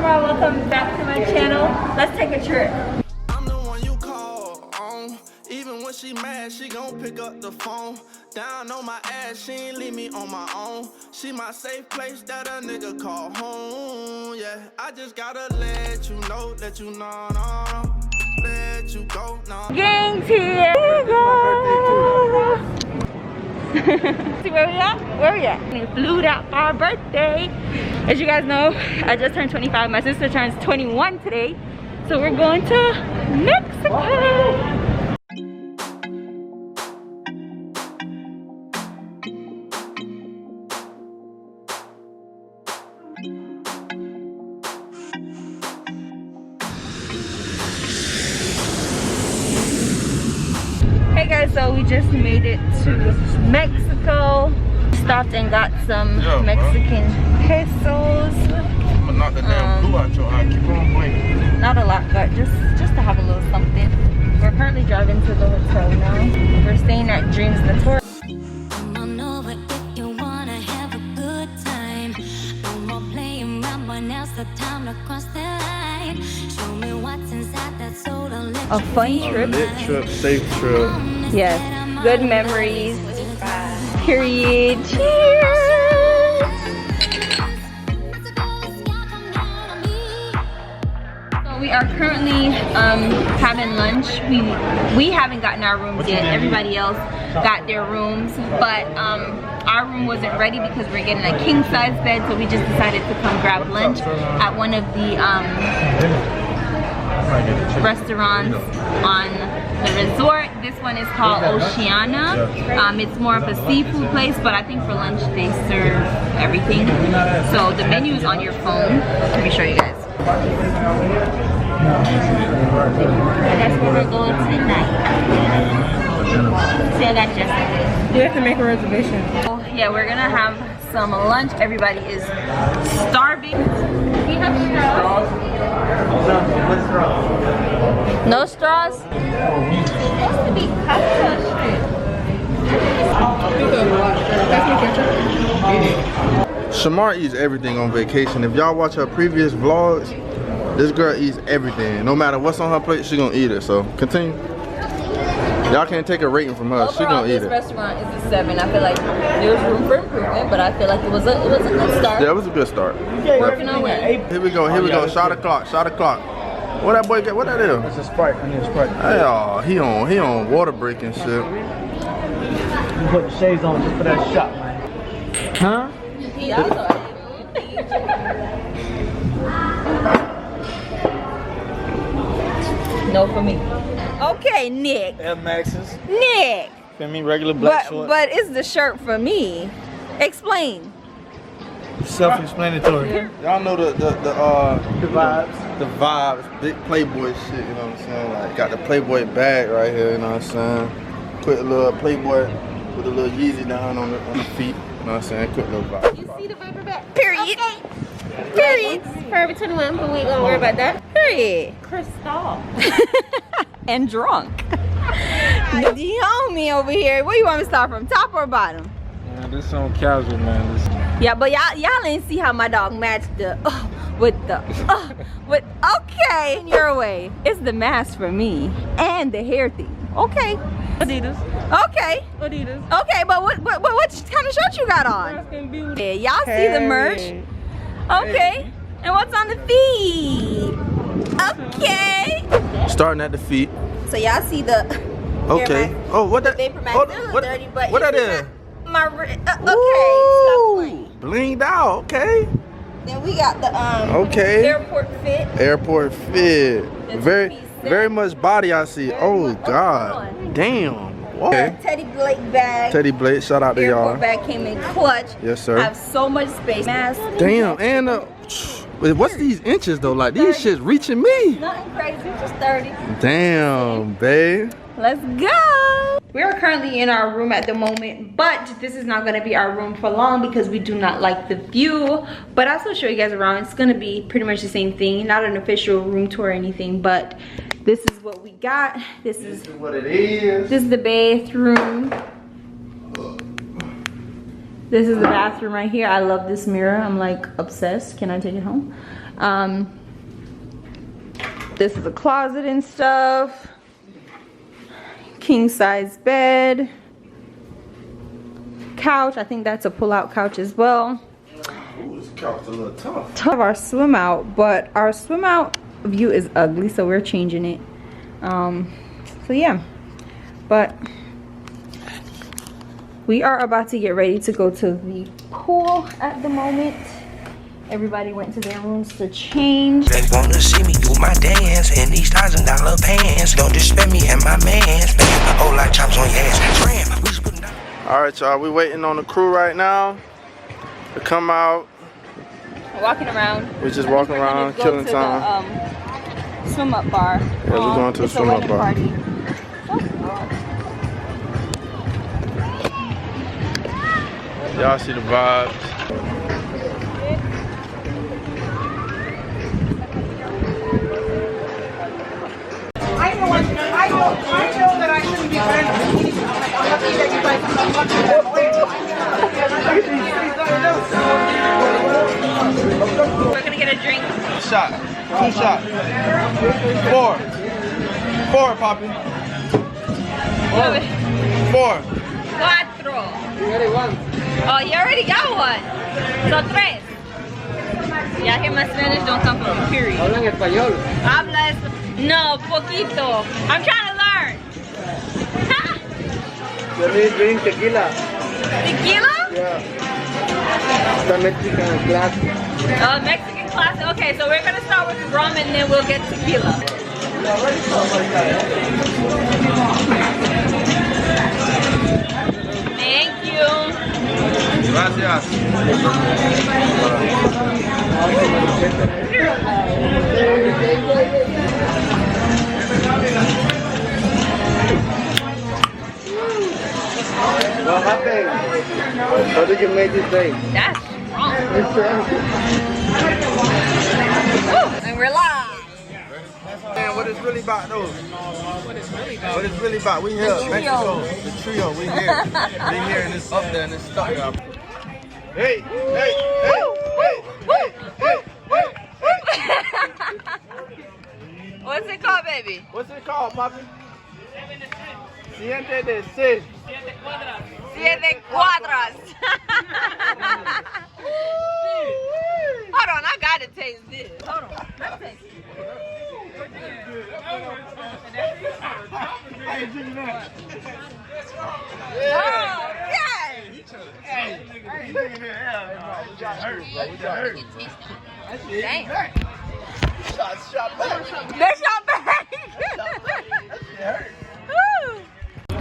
everyone, welcome back to my channel. Let's take a trip. I'm the one you call on. Even when she mad, she gon' pick up the phone. Down on my ass, she ain't leave me on my own. She my safe place that a nigga call home. Yeah, I just gotta let you know, let you know, no. Let you go, no. Gang's here. See where we at? Where we at? We flew out for our birthday. As you guys know, I just turned 25. My sister turns 21 today. So we're going to Mexico. Hey guys, so we just made it to Mexico. Stopped and got some Mexican pesos. I'm gonna knock the damn blue out your eye. Keep on blinking. Not a lot, but just to have a little something. We're currently driving to the hotel now. We're staying at Dreams Notorious. Come on over if you wanna have a good time. No more playing around, but now's the time to cross the line. Show me what's inside that soul. A fun trip. Lit trip, safe trip. Yes, good memories. Period. Cheers! So we are currently having lunch. We haven't gotten our rooms yet. Everybody else got their rooms, but our room wasn't ready because we're getting a king size bed. So we just decided to come grab lunch at one of the restaurants on the resort. This one is called Oceana. It's more of a seafood place, but I think for lunch they serve everything. So the menu is on your phone. Let me show you guys. That's where we're going tonight. See, I got Jessica. You have to make a reservation. Oh, yeah, we're gonna have some lunch. Everybody is starving. We have straws. No straws? It's supposed to be cocktail strip. Shamar eats everything on vacation. If y'all watch her previous vlogs, this girl eats everything. No matter what's on her plate, she gonna eat it. So continue. Y'all can't take a rating from her. She gonna eat it. This restaurant is a 7. I feel like there was room for improvement, but I feel like it was a good start. Yeah, it was a good start. Working on it. Here we go. Here we go. Shot o'clock. Shot o'clock. What that boy get? What that is? It's a Sprite. I need a Sprite. Hey, oh, he on water break and shit. You put the shades on just for that shot, man. Huh? He also no for me. Okay, Nick. Air Maxes. Nick. Feel me? Regular black shorts. But it's the shirt for me. Explain. Self-explanatory. Y'all know the vibes. The vibes, big Playboy shit. You know what I'm saying? Like got the Playboy bag right here. You know what I'm saying? Put a little Playboy with a little Yeezy down on the feet. You know what I'm saying? Quick little vibe. You see the paperback? Period. Okay. Period. Forever 21, but we ain't gonna worry about that. Period. Crystal. And drunk. The homie over here. Where you want me to start from? Top or bottom? Man, this on casual, man. This... Yeah, but y'all ain't see how my dog matched the with okay, in your way. It's the mask for me and the hair thing. Okay. Adidas. Okay. Adidas. Okay, but what kind of shirt you got on? BrownSkinBeautyco. Yeah, y'all see the merch. Okay. And what's on the feet? Okay. Starting at the feet. So y'all see the Okay. Oh, what that? Vapor Max. Oh, They're a little what? dirty, but What that it's is? not my okay. Ooh, Stop playing. blinged out. Okay. Then we got the Okay. airport fit. Airport fit. That's Very, piece set. very much body I see. Oh God. Damn. Okay. Teddy Blake bag. Teddy Blake, shout out to Airport y'all. bag came in clutch. Yes, sir. Have so much space. Mask. Damn, and what's these inches though? Like these shit's reaching me. Nothing crazy, just 30. Damn, babe. Let's go. We are currently in our room at the moment, but this is not gonna be our room for long because we do not like the view. But I'll still show you guys around. It's gonna be pretty much the same thing. Not an official room tour or anything, but this is what we got. This is what it is. This is the bathroom. This is the bathroom right here. I love this mirror. I'm like obsessed. Can I take it home? This is a closet and stuff. King size bed. Couch. I think that's a pull-out couch as well. Ooh, this couch a little tough. Of our swim out, but our swim out view is ugly, so we're changing it. So yeah, but we are about to get ready to go to the pool at the moment. Everybody went to their rooms to change. They wanna see me do my dance in these $1,000 pants. Don't disrespect me and my mans. Bam, a whole lot of chops on your ass. Tram, we just putting down. All right, y'all, we waiting on the crew right now to come out. We're walking around. We're just walking around, killing time. The, swim up bar. Yeah, we're going to the swim up bar. Party. Y'all see the vibes. I know that I shouldn't be friends with you. I'm lucky that you guys are much that way. We're gonna get a drink. Shot. 2 shots. 4, Poppy. 4. 4. Oh, you already got one. So 3. Yeah, here my Spanish don't come from a period. Hablan español. Habla no, poquito. I'm trying to learn. Let me drink tequila. Tequila? Yeah. The Mexican class. Oh, Mexican classic. Okay, so we're gonna start with rum and then we'll get tequila. Thank you. Gracias. What happened? How did you make this day? That's strong. And we're live. Man, what it's really about though? What it's really about? We here, Mexico, the trio. We here. We here and it's up there and it's stuck there. Hey, hey, hey, hey, hey, hey. What's it called, baby? What's it called, Poppy? Siete de 6. 7 cuadras. Hold on, I gotta taste this. Hold on, let's taste it. I ain't drinking that. Oh, yes. Hey, I ain't drinking that. We got hurt, bro. We got hurt. Damn. Shot back. That's your bag. That shit hurt.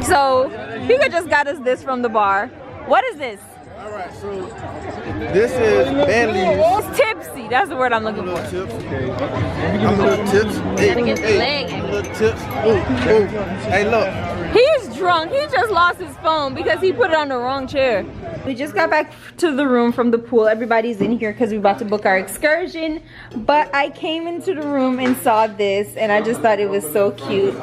So, Pika just got us this from the bar. What is this? All right, so this is Bentley's. It's tipsy. That's the word I'm looking for. Tips. I'm little tips. Hey, Gotta get the leg. little tips. Ooh, ooh. Hey, look. He's drunk. He just lost his phone because he put it on the wrong chair. We just got back to the room from the pool. Everybody's in here because we're about to book our excursion. But I came into the room and saw this and I just thought it was so cute.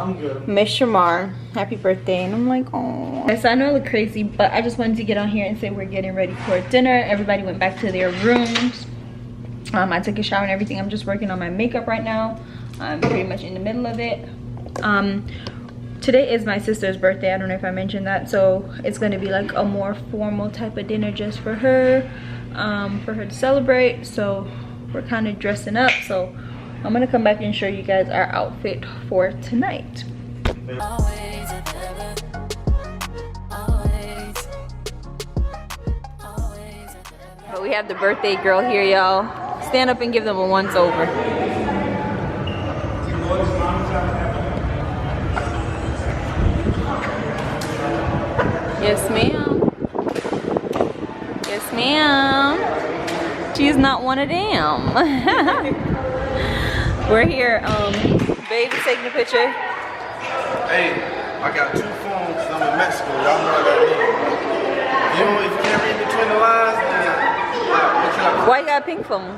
Miss Shamar, happy birthday. And I'm like, oh. So I know I look crazy, but I just wanted to get on here and say we're getting ready for dinner. Everybody went back to their rooms. I took a shower and everything. I'm just working on my makeup right now. I'm pretty much in the middle of it. Today is my sister's birthday. I don't know if I mentioned that, so it's gonna be like a more formal type of dinner just for her to celebrate. So we're kind of dressing up, so I'm gonna come back and show you guys our outfit for tonight. Always together. Always. Always together. But we have the birthday girl here, y'all. Stand up and give them a once over. Yes, ma'am. Yes, ma'am. She's not one of them. We're here. Baby's taking a picture. Hey, I got 2 phones. I'm in Mexico. Y'all know what that means. If you can't read between the lines, then Why you got a pink phone?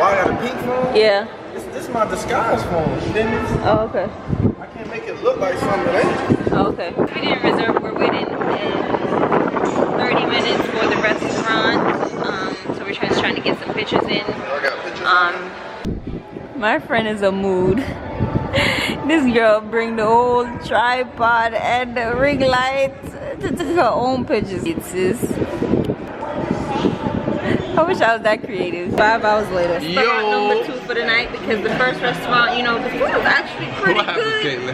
why I got a pink phone? Yeah. This is my disguise phone. You didn't use it? Oh, okay. I can't make it look like something it ain't. Oh, okay. We didn't reserve. We're waiting 30 minutes for the restaurant. So we're just trying to get some pictures in. I got pictures. My friend is a mood. This girl bring the whole tripod and the ring light to take her own pictures. I wish I was that creative. 5 hours later. Restaurant number 2 for the night because the first restaurant, you know, the food was actually pretty good.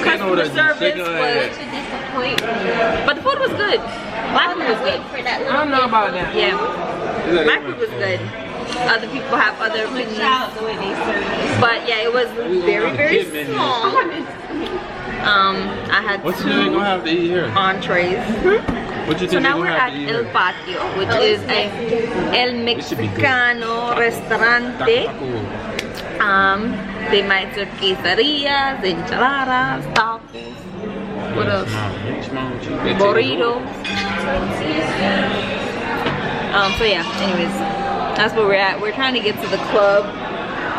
Customer service was a disappointment. But the food was good. My food was good. I don't know about that. Yeah. My food was good. Other people have other opinions. But yeah, it was very, very small. I had what you think gonna have to eat here? Entrees. What you think so now we're at eat El Patio, which is a El Mexicano restaurante. They might serve quesadillas, enchiladas, tacos. What else? Burritos. So yeah, anyways, that's where we're at. We're trying to get to the club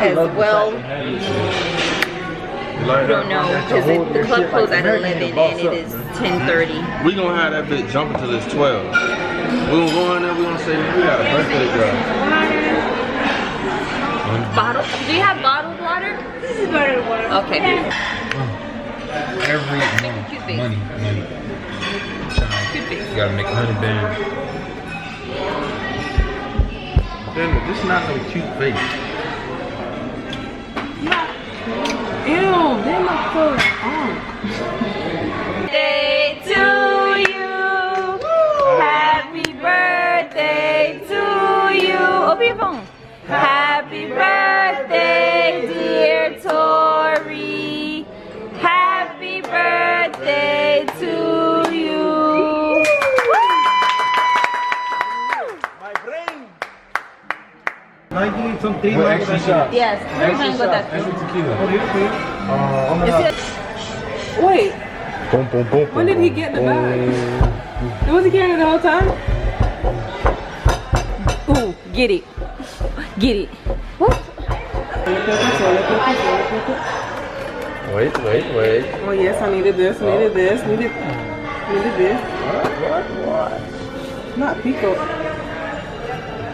as well. I don't know because the club closed at 11 and it is 10:30. We gonna have that bitch jump until it's 12. We gonna go in there. We gonna say we got a birthday girl. Bottle? Do you have bottled water? This is bottled water. Okay. Every money. You gotta make 100 bands. Then this is not no cute face. Ew, they're not full. Birthday to you. Happy birthday to you. Open your phone. Happy birthday, dear Tori. Happy birthday to you. My brain. Like you need some tea, like that. Yes, we're going to go that. Wait, when did he get the bag? Was he carrying it the whole time? Ooh, get it. Get it. What? Wait. Oh yes, I needed this, needed this. What? Not pico.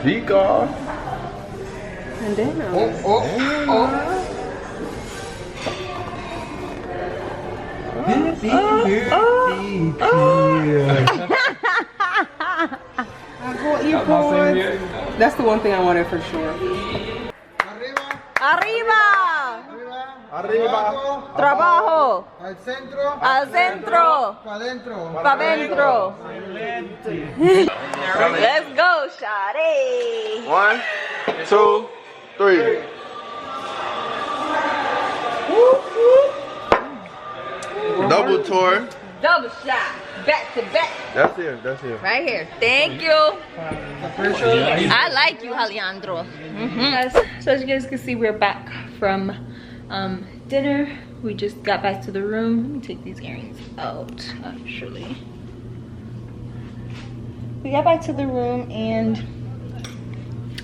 Pico. And then that's the one thing I wanted for sure. Arriba. Trabajo. Al centro. Pa' dentro. Let's go, Shawty. 1, 2, 3. Double tour. Double shot. Back to back. That's here. Right here. Thank you. I like you, Alejandro. So as you guys can see, we're back from dinner. We just got back to the room. Let me take these earrings out, actually. We got back to the room and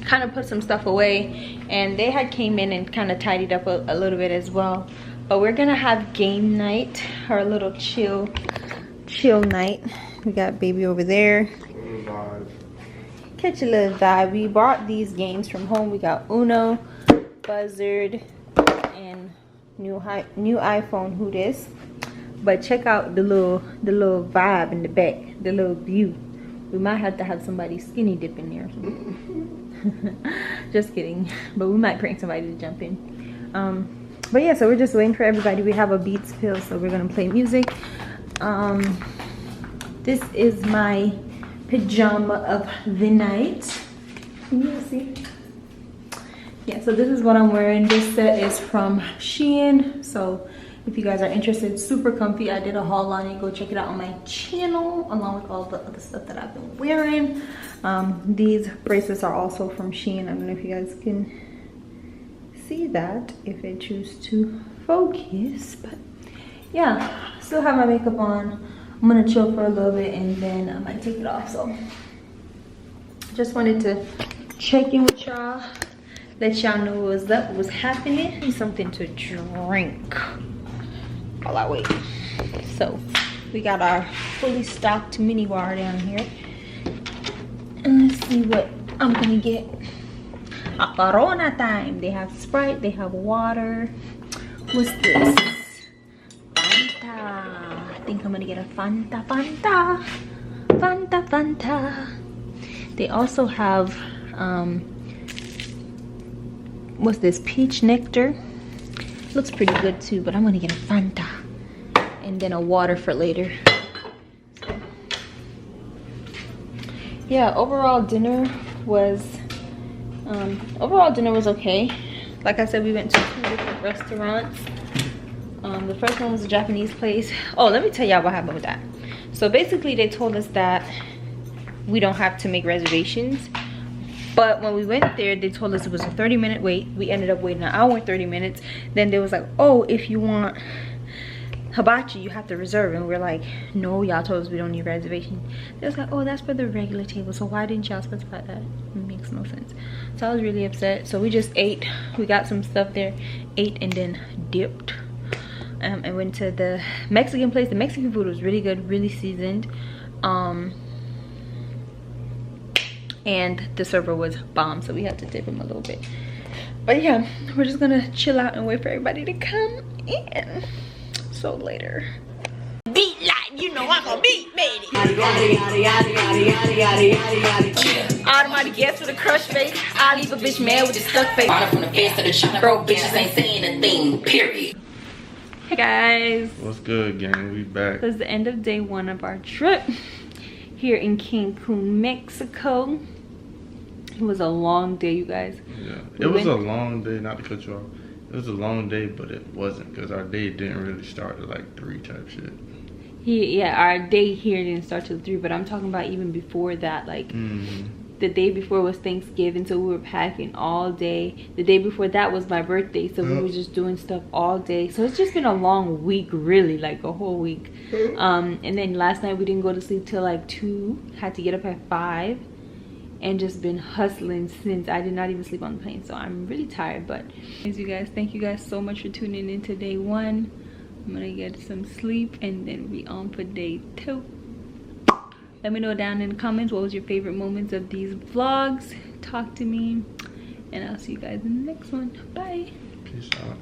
kind of put some stuff away, and they had came in and kind of tidied up a little bit as well. But we're gonna have game night, our little chill night. We got baby over there. Catch a little vibe. We bought these games from home. We got Uno, Buzzard, and new iPhone. Who this? But check out the little vibe in the back, the little view. We might have to have somebody skinny dip in there. Just kidding. But we might bring somebody to jump in. But yeah, so we're just waiting for everybody. We have a Beats pill, so we're gonna play music. This is my pajama of the night. Can you see? Yeah, so this is what I'm wearing. This set is from Shein. So if you guys are interested, super comfy. I did a haul on it. Go check it out on my channel, along with all the other stuff that I've been wearing. These bracelets are also from Shein. I don't know if you guys can see that if I choose to focus, but yeah, still have my makeup on. I'm gonna chill for a little bit and then I might take it off. So just wanted to check in with y'all, let y'all know what was up, what was happening. Need something to drink while I wait. So we got our fully stocked mini bar down here, and let's see what I'm gonna get. Corona time. They have Sprite, they have water. What's this? Fanta. I think I'm gonna get a Fanta. They also have what's this? Peach nectar. Looks pretty good too, but I'm gonna get a Fanta and then a water for later. Yeah, overall dinner was okay. Like I said, we went to 2 different restaurants. The first one was a Japanese place. Oh, let me tell y'all what happened with that. So basically they told us that we don't have to make reservations, but when we went there they told us it was a 30-minute wait. We ended up waiting an hour and 30 minutes. Then they was like, oh, if you want hibachi you have to reserve, and we're like, no, y'all told us we don't need reservation. They was like, oh, that's for the regular table, so why didn't y'all specify that? It makes no sense. So I was really upset. So we just ate, we got some stuff there, ate, and then dipped. And went to the Mexican place. The Mexican food was really good, really seasoned, and the server was bomb, so we had to tip him a little bit. But yeah, we're just gonna chill out and wait for everybody to come in. So later. Beat like, you know I'm gonna beat, baby. Automatic guess with a crush face. I leave a bitch mad with a stuck face. From the fence to the shop, broke bitches ain't saying a thing, period. Hey guys. What's good, gang? We back. This is the end of day 1 of our trip here in Cancun, Mexico. It was a long day, you guys. Yeah, it was a long day, not to cut you off. It was a long day, but it wasn't, because our day didn't really start at like 3 type shit. Yeah, our day here didn't start till 3, but I'm talking about even before that. Like the day before was Thanksgiving, so we were packing all day. The day before that was my birthday, so we were just doing stuff all day. So it's just been a long week, really, like a whole week. And then last night we didn't go to sleep till like 2. Had to get up at 5. And just been hustling since. I did not even sleep on the plane, so I'm really tired. But as you guys, thank you guys so much for tuning in to day 1. I'm gonna get some sleep and then be on for day 2. Let me know down in the comments what was your favorite moments of these vlogs. Talk to me, and I'll see you guys in the next one. Bye. Peace out.